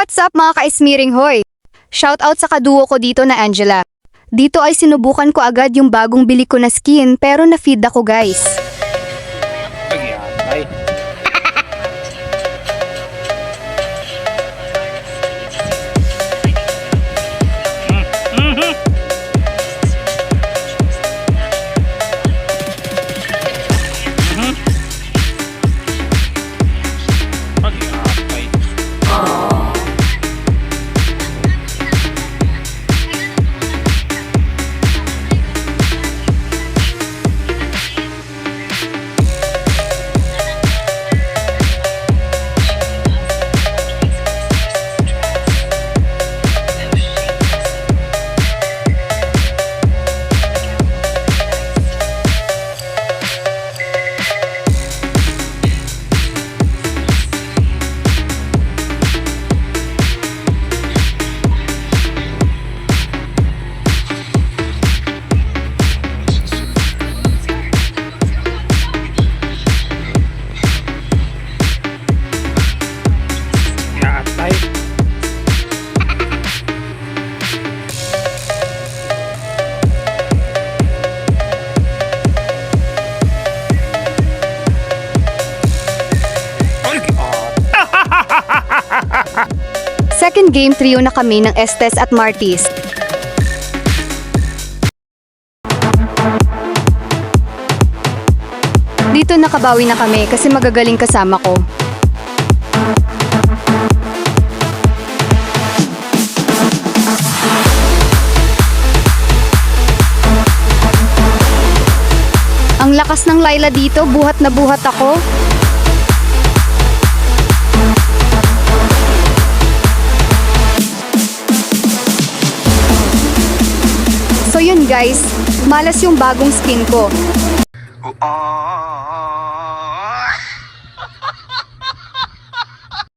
What's up mga ka-Esmiring Hoy? Shoutout sa kaduo ko dito na Angela. Dito ay sinubukan ko agad yung bagong bili ko na skin pero na-feed ako guys. Ay. Second game trio na kami ng Estes at Martis. Dito nakabawi na kami kasi magagaling kasama ko. Ang lakas ng Layla dito, buhat na buhat ako. So yun guys, malas yung bagong skin ko.